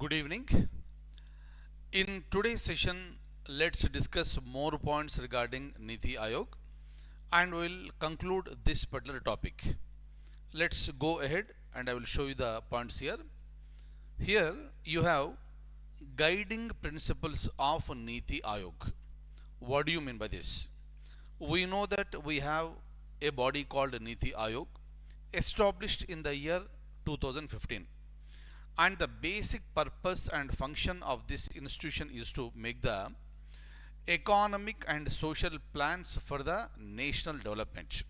Good evening. In today's session, let's discuss more points regarding NITI Aayog and we'll conclude this particular topic. Let's go ahead and I will show you the points here. Here you have guiding principles of NITI Aayog. What do you mean by this? We know that we have a body called NITI Aayog established in the year 2015, and the basic purpose and function of this institution is to make the economic and social plans for the national development.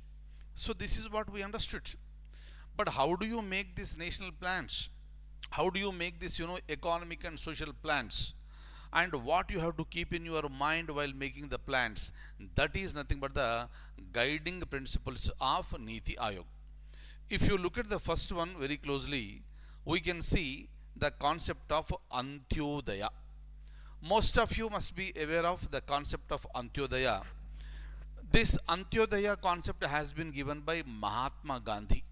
So this is what we understood. But how do you make these national plans? How do you make this economic and social plans? And what you have to keep in your mind while making the plans, that is nothing but the guiding principles of NITI Aayog. If you look at the first one very closely, we can see the concept of Antyodaya. Most of you must be aware of the concept of Antyodaya. This Antyodaya concept has been given by Mahatma Gandhi.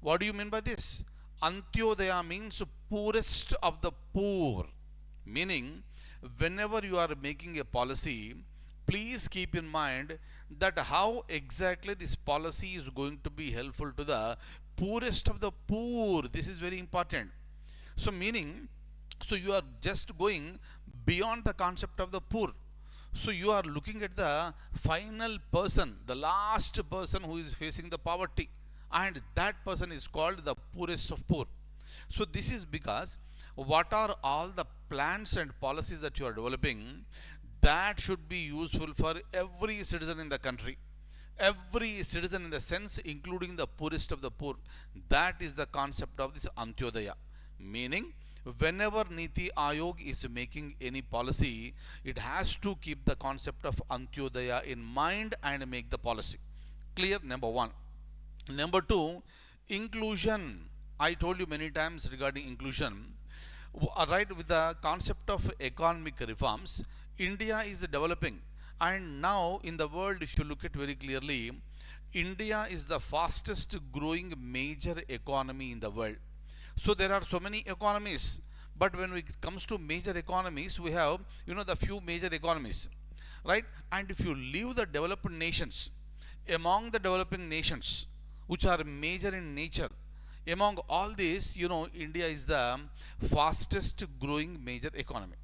What do you mean by this? Antyodaya means poorest of the poor. Meaning, whenever you are making a policy, please keep in mind that how exactly this policy is going to be helpful to the poorest of the poor. This is very important. So meaning, so you are just going beyond the concept of the poor. So you are looking at the final person, the last person who is facing the poverty, and that person is called the poorest of poor. So this is because what are all the plans and policies that you are developing that should be useful for every citizen in the country. Every citizen in the sense including the poorest of the poor. That is the concept of this Antyodaya. Meaning, whenever NITI Aayog is making any policy, it has to keep the concept of Antyodaya in mind and make the policy. Clear? Number one. Number two, inclusion. I told you many times regarding inclusion. Right, with the concept of economic reforms, India is developing, and now in the world, if you look at very clearly, India is the fastest growing major economy in the world. So there are so many economies, but when it comes to major economies, we have the few major economies, right? And if you leave the developed nations, among the developing nations which are major in nature, among all these, India is the fastest growing major economy.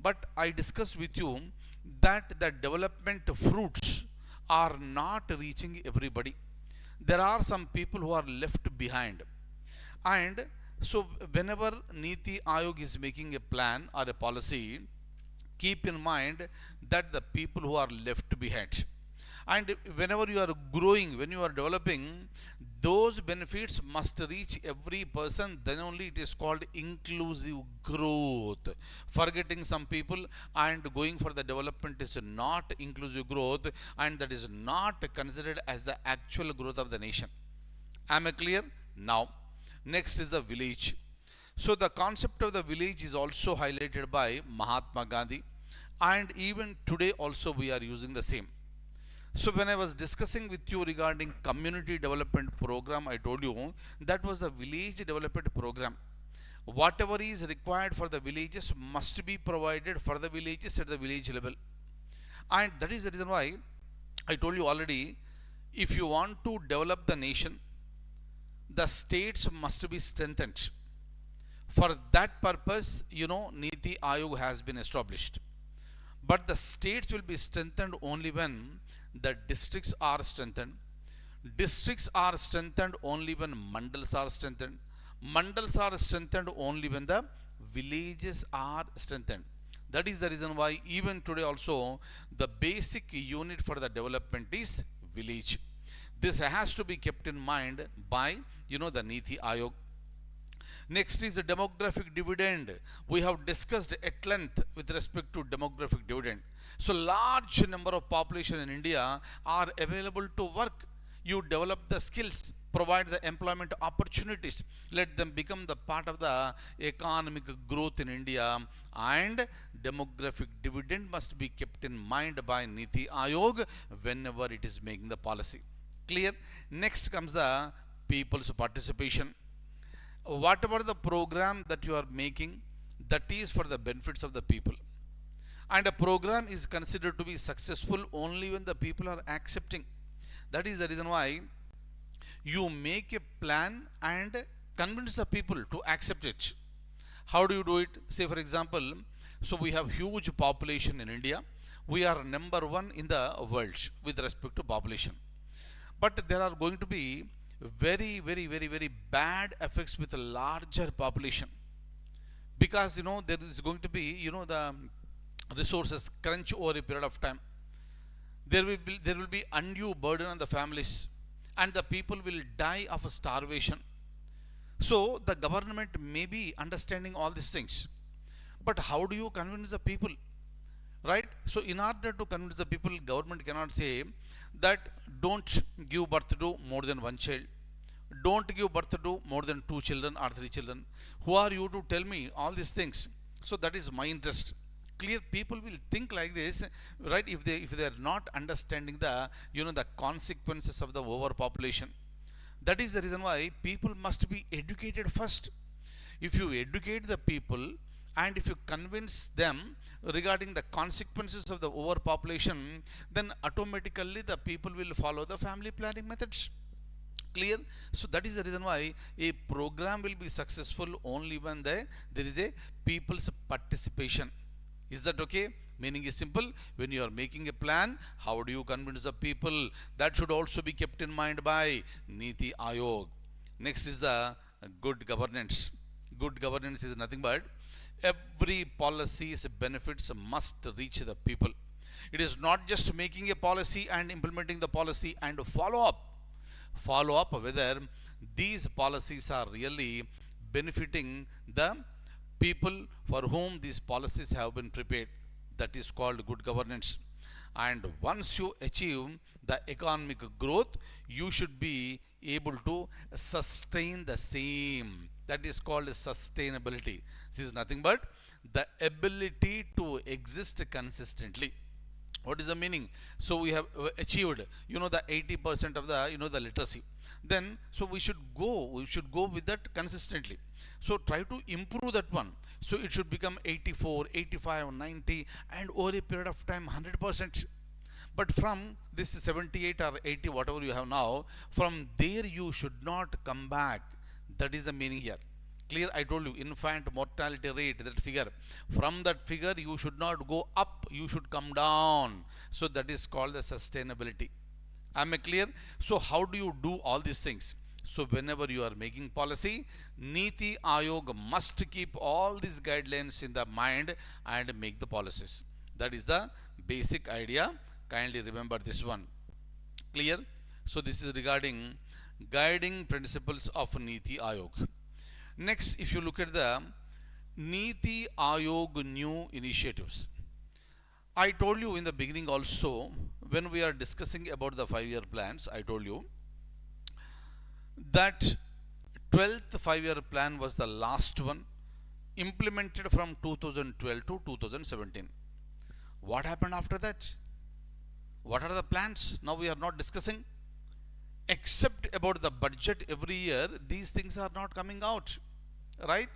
But I discussed with you that the development fruits are not reaching everybody. There are some people who are left behind. And so whenever NITI Aayog is making a plan or a policy, keep in mind that the people who are left behind. And whenever you are growing, when you are developing, those benefits must reach every person. Then only it is called inclusive growth. Forgetting some people and going for the development is not inclusive growth, and that is not considered as the actual growth of the nation. Am I clear? Now, next is the village. So the concept of the village is also highlighted by Mahatma Gandhi, and even today also we are using the same. So when I was discussing with you regarding community development program, I told you that was the village development program. Whatever is required for the villages must be provided for the villages at the village level. And that is the reason why I told you already, if you want to develop the nation, the states must be strengthened. For that purpose, NITI Aayog has been established. But the states will be strengthened only when the districts are strengthened. Districts are strengthened only when mandals are strengthened. Mandals are strengthened only when the villages are strengthened. That is the reason why even today also the basic unit for the development is village. This has to be kept in mind by the NITI Aayog. Next is the demographic dividend. We have discussed at length with respect to demographic dividend. So large number of population in India are available to work. You develop the skills, provide the employment opportunities, let them become the part of the economic growth in India, and demographic dividend must be kept in mind by NITI Aayog whenever it is making the policy. Clear? Next comes the people's participation. Whatever the program that you are making, that is for the benefits of the people. And a program is considered to be successful only when the people are accepting. That is the reason why you make a plan and convince the people to accept it. How do you do it? Say for example, so we have huge population in India. We are number one in the world with respect to population. But there are going to be very bad effects with a larger population, because there is going to be the resources crunch over a period of time. There will be undue burden on the families, and the people will die of starvation. So the government may be understanding all these things, but how do you convince the people, right? So in order to convince the people, government cannot say that don't give birth to more than one child, don't give birth to more than two children or three children. Who are you to tell me all these things? So that is my interest. Clear, people will think like this, right? If they are not understanding the the consequences of the overpopulation. That is the reason why people must be educated first. If you educate the people and if you convince them regarding the consequences of the overpopulation, then automatically the people will follow the family planning methods. Clear? So that is the reason why a program will be successful only when there is a people's participation. Is that okay? Meaning is simple. When you are making a plan, how do you convince the people? That should also be kept in mind by NITI Aayog. Next is the good governance. Good governance is nothing but every policy's benefits must reach the people. It is not just making a policy and implementing the policy and follow up whether these policies are really benefiting the people for whom these policies have been prepared. That is called good governance. And once you achieve the economic growth, you should be able to sustain the same. That is called sustainability. This is nothing but the ability to exist consistently. What is the meaning? So we have achieved the 80% of the the literacy. Then so we should go with that consistently. So try to improve that one. So it should become 84, 85, 90, and over a period of time 100%. But from this 78 or 80, whatever you have now, from there you should not come back. That is the meaning here. Clear? I told you, infant mortality rate, that figure. From that figure, you should not go up, you should come down. So that is called the sustainability. Am I clear? So how do you do all these things? So whenever you are making policy, NITI Aayog must keep all these guidelines in the mind and make the policies. That is the basic idea. Kindly remember this one. Clear? So this is regarding guiding principles of NITI Aayog. Next, if you look at the NITI Aayog new initiatives, I told you in the beginning also, when we are discussing about the 5-year plans, I told you that 12th 5-year plan was the last one, implemented from 2012 to 2017. What happened after that? What are the plans? Now we are not discussing. Except about the budget every year, these things are not coming out, right?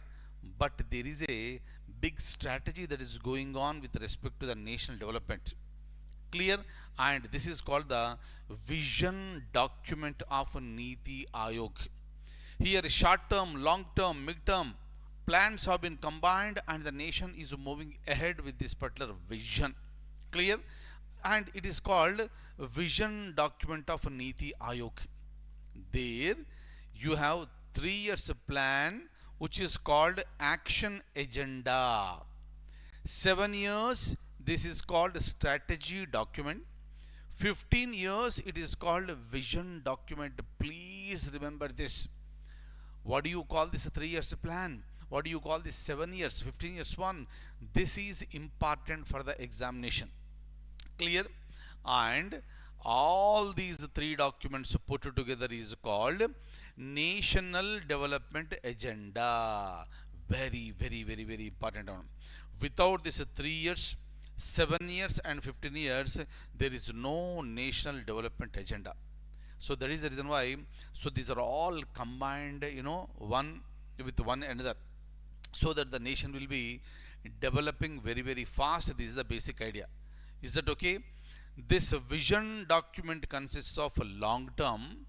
But there is a big strategy that is going on with respect to the national development. Clear? And this is called the vision document of NITI Aayog. Here short term, long term, mid term plans have been combined, and the nation is moving ahead with this particular vision. Clear? And it is called vision document of NITI Aayog. There you have 3 years plan, which is called action agenda. 7 years, this is called strategy document. 15 years, it is called vision document. Please remember this. What do you call this 3 years plan? What do you call this 7 years, 15 years one? This is important for the examination. Clear? And all these 3 documents put together is called National Development Agenda. Very important one. Without this 3 years, 7 years and 15 years, there is no National Development Agenda. So that is the reason why, so these are all combined, one with one another. so that the nation will be developing very very fast. This is the basic idea. Is that okay? This vision document consists of long term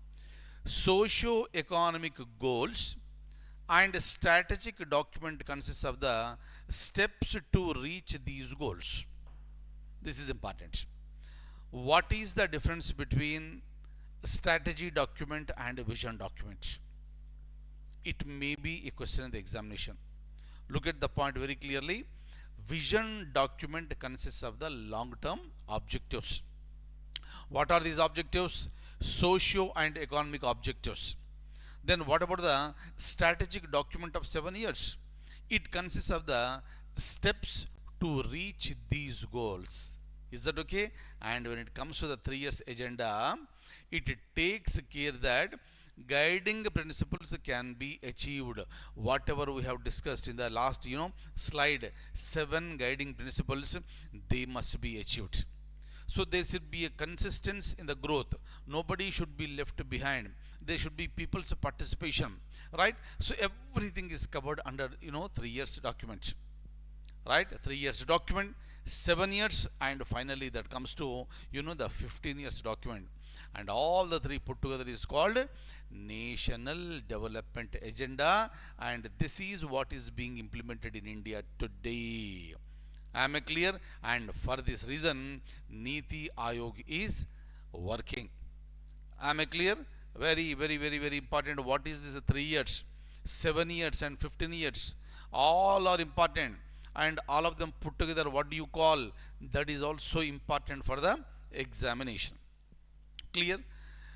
socio-economic goals, and strategic document consists of the steps to reach these goals. This is important. What is the difference between strategy document and vision document? It may be a question in the examination. Look at the point very clearly. Vision document consists of the long term objectives. What are these objectives? Socio and economic objectives. Then what about the strategic document of 7 years? It consists of the steps to reach these goals. Is that okay? And when it comes to the 3 years agenda, it takes care that guiding principles can be achieved. Whatever we have discussed in the last slide, 7 guiding principles, they must be achieved. So there should be a consistency in the growth. Nobody should be left behind. There should be people's participation, right? So everything is covered under 3 years document, right? 3 years document, 7 years, and finally that comes to the 15 years document. And all the three put together is called National Development Agenda, and this is what is being implemented in India today. Am I clear? And for this reason, NITI Aayog is working. Am I clear? Very, very, very, very important. What is this? 3 years, 7 years, and 15 years. All are important, and all of them put together, what do you call? That is also important for the examination. Clear?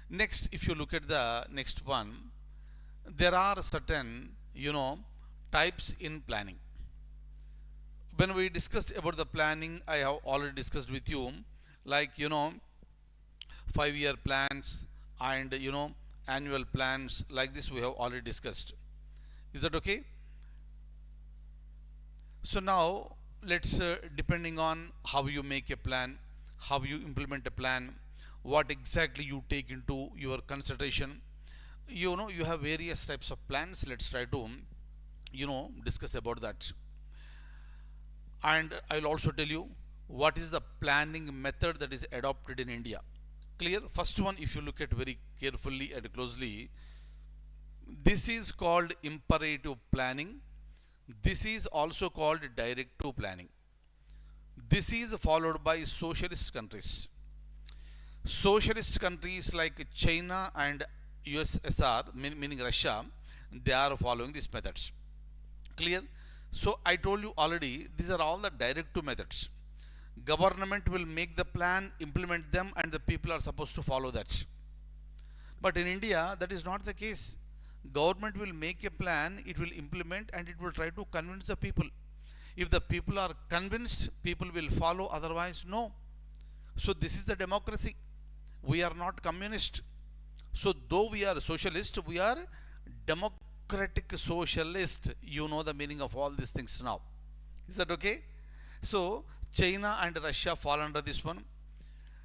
Next, if you look at the next one, there are certain types in planning. When we discussed about the planning, I have already discussed with you, like 5-year plans and annual plans, like this we have already discussed. Is that okay? So now let's depending on how you make a plan, how you implement a plan, what exactly you take into your consideration. You have various types of plans. Let's try to discuss about that. And I'll also tell you what is the planning method that is adopted in India. Clear? First one, if you look at very carefully and closely, this is called imperative planning. This is also called directive planning. This is followed by socialist countries. Socialist countries like China and USSR, meaning Russia, they are following these methods. Clear? So I told you already, these are all the directive methods. Government will make the plan, implement them, and the people are supposed to follow that. But in India, that is not the case. Government will make a plan, it will implement, and it will try to convince the people. If the people are convinced, people will follow, otherwise no. So this is the democracy. We are not communist. So though we are socialist, we are democratic socialist. You know the meaning of all these things now. Is that okay? So China and Russia fall under this one.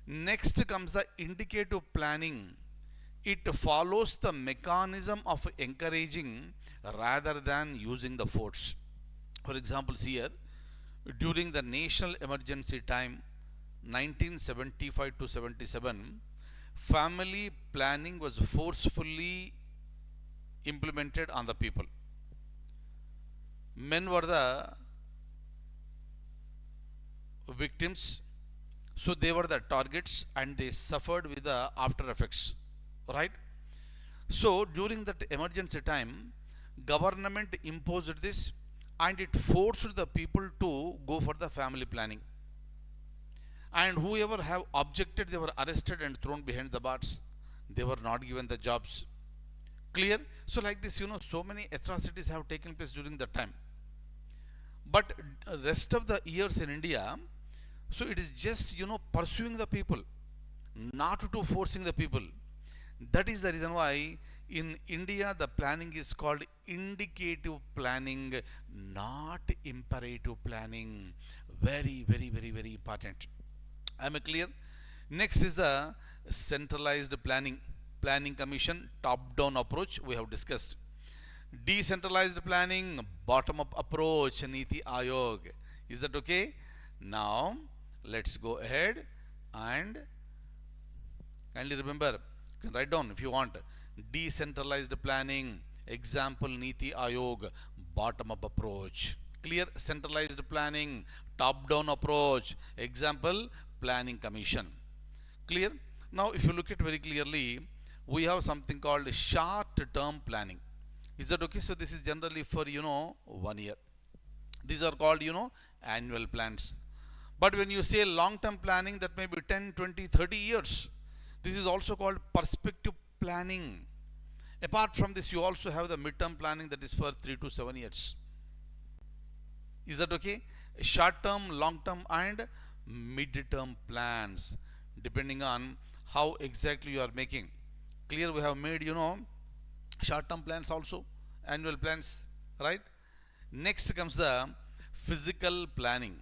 Next comes the indicative planning. It follows the mechanism of encouraging rather than using the force. For example, here, during the national emergency time 1975 to 77, family planning was forcefully implemented on the people. Men were the victims, so they were the targets and they suffered with the after effects, right? So during that emergency time, government imposed this and it forced the people to go for the family planning. And whoever have objected, they were arrested and thrown behind the bars. They were not given the jobs. Clear? So like this, so many atrocities have taken place during that time. But rest of the years in India, so it is just, pursuing the people, not to forcing the people. That is the reason why in India the planning is called indicative planning, not imperative planning. Very, very, very, very important. Am I clear? Next is the centralized planning commission, top down approach we have discussed. Decentralized planning, bottom up approach, NITI Aayog. Is that okay? Now, let's go ahead and kindly remember, you can write down if you want. Decentralized planning, example NITI Aayog, bottom up approach. Clear. Centralized planning, top down approach, example planning commission. Clear. Now if you look at very clearly, we have something called short term planning. Is that okay? So this is generally for 1 year. These are called annual plans. But when you say long term planning, that may be 10, 20, 30 years. This is also called perspective planning. Apart from this, you also have the midterm planning, that is for 3 to 7 years. Is that okay? Short term, long term, and mid-term plans, depending on how exactly you are making. Clear. We have made short term plans also, annual plans, right? Next comes the physical planning,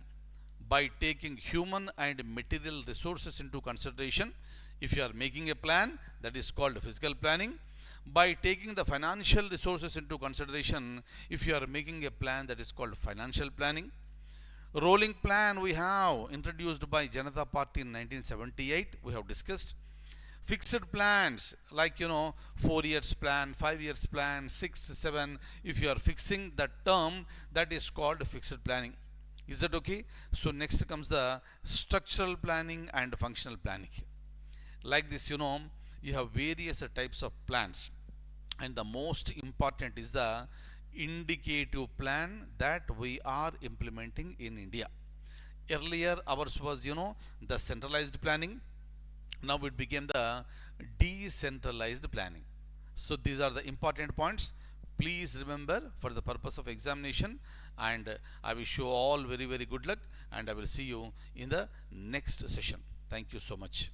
by taking human and material resources into consideration. If you are making a plan, that is called physical planning. By taking the financial resources into consideration, if you are making a plan, that is called financial planning. Rolling plan we have introduced by Janata Party in 1978. We have discussed. Fixed plans like 4 years plan, 5 years plan, 6, 7. If you are fixing that term, that is called fixed planning. Is that okay? So next comes the structural planning and functional planning. Like this, you have various types of plans, and the most important is the indicative plan that we are implementing in India. Earlier ours was the centralized planning. Now it became the decentralized planning. So these are the important points. Please remember for the purpose of examination, and I wish you all very very good luck, and I will see you in the next session. Thank you so much.